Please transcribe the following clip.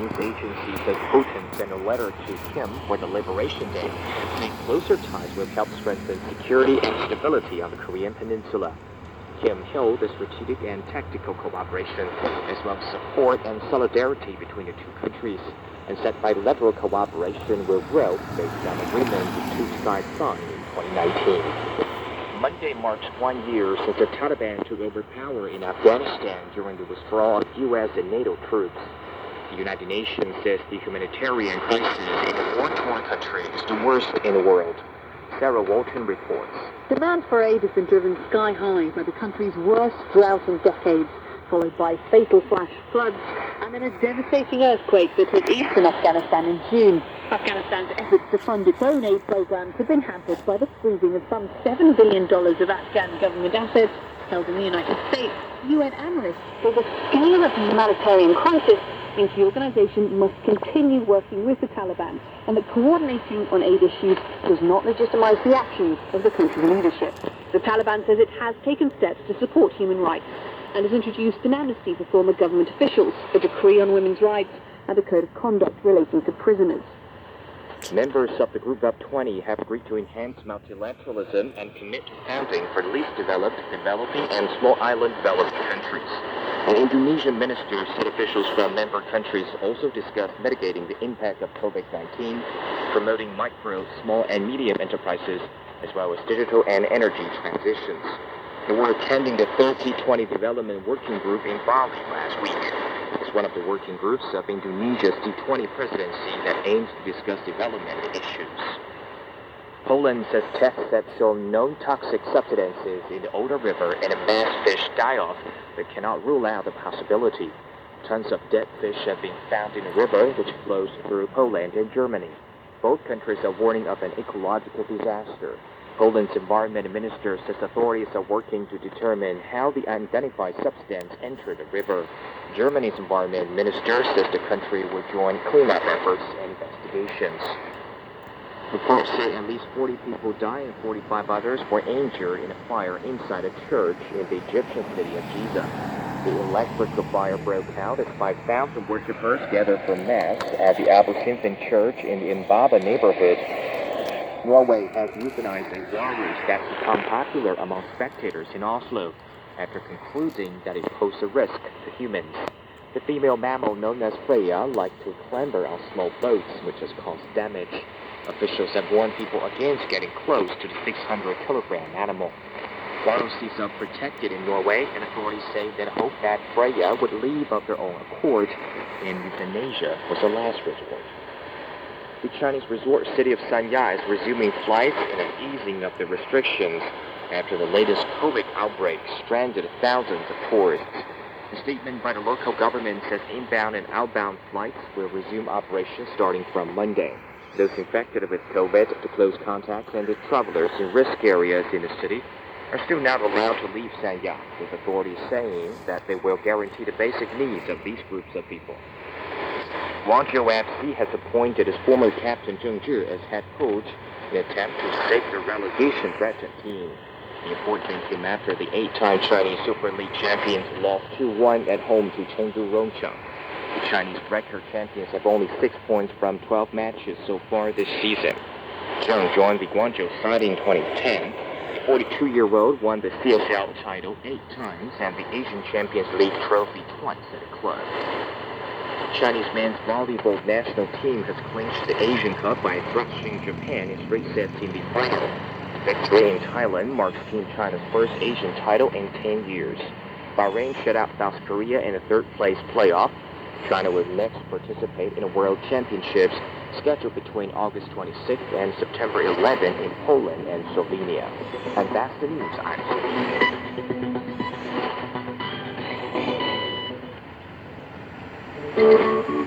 news agency says Putin sent a letter to Kim for the Liberation Day, saying closer ties will help strengthen security and stability on the Korean peninsula. Kim hailed the strategic and tactical cooperation, as well as support and solidarity between the two countries, and said bilateral cooperation will grow based on agreement the two sides signed in 2019. Monday marks 1 year since the Taliban took over power in Afghanistan during the withdrawal of U.S. and NATO troops. The United Nations says the humanitarian crisis in the war-torn country is the worst in the world. Sarah Walton reports. Demand for aid has been driven sky high by the country's worst drought in decades, followed by fatal flash floods and then a devastating earthquake that hit eastern Afghanistan in June. Afghanistan's efforts to fund its own aid programs have been hampered by the freezing of some $7 billion of Afghan government assets held in the United States. UN analysts say the scale of the humanitarian crisis means the organization must continue working with the Taliban, and that coordinating on aid issues does not legitimize the actions of the country's leadership. The Taliban says it has taken steps to support human rights and has introduced an amnesty for former government officials, a decree on women's rights, and a code of conduct relating to prisoners. Members of the Group of 20 have agreed to enhance multilateralism and commit to funding for least developed, developing, and small island developed countries. An Indonesian minister said officials from member countries also discussed mitigating the impact of COVID-19, promoting micro, small, and medium enterprises, as well as digital and energy transitions. They were attending the 3020 Development Working Group in Bali last week. It's one of the working groups of Indonesia's G20 presidency that aims to discuss development issues. Poland says tests that show no toxic substances in the Oder River and a mass fish die-off, but cannot rule out the possibility. Tons of dead fish have been found in the river, which flows through Poland and Germany. Both countries are warning of an ecological disaster. Poland's environment minister says authorities are working to determine how the unidentified substance entered the river. Germany's environment minister says the country will join cleanup efforts and investigations. Reports say at least 40 people died and 45 others were injured in a fire inside a church in the Egyptian city of Giza. The electrical fire broke out as 5,000 worshippers gathered for Mass at the Abu Sinfin Church in the Mbaba neighborhood. Norway has euthanized a walrus that's become popular among spectators in Oslo after concluding that it posed a risk to humans. The female mammal known as Freya likes to clamber on small boats, which has caused damage. Officials have warned people against getting close to the 600-kilogram animal. Walruses are protected in Norway, and authorities say they hope that Freya would leave of their own accord, and euthanasia was a last resort. The Chinese resort city of Sanya is resuming flights and an easing of the restrictions after the latest COVID outbreak stranded thousands of tourists. A statement by the local government says inbound and outbound flights will resume operations starting from Monday. Those infected with COVID, the close contacts, and the travelers in risk areas in the city are still not allowed to leave Sanya, with authorities saying that they will guarantee the basic needs of these groups of people. Guangzhou FC has appointed its former captain Zheng Zhi as head coach in an attempt to save the relegation-threatened team. The appointment came after the 8-time Chinese Super League champions lost 2-1 at home to Chengdu Rongcheng. The Chinese record champions have only 6 points from 12 matches so far this season. Zheng joined the Guangzhou side in 2010. The 42-year-old won the CSL title 8 times and the Asian Champions League trophy twice at the club. The Chinese men's volleyball national team has clinched the Asian Cup by thrashing Japan in straight sets in the final. Victory in Thailand marks Team China's first Asian title in 10 years. Bahrain shut out South Korea in a third-place playoff. China will next participate in the World Championships scheduled between August 26th and September 11th in Poland and Slovenia. And that's the news. I'm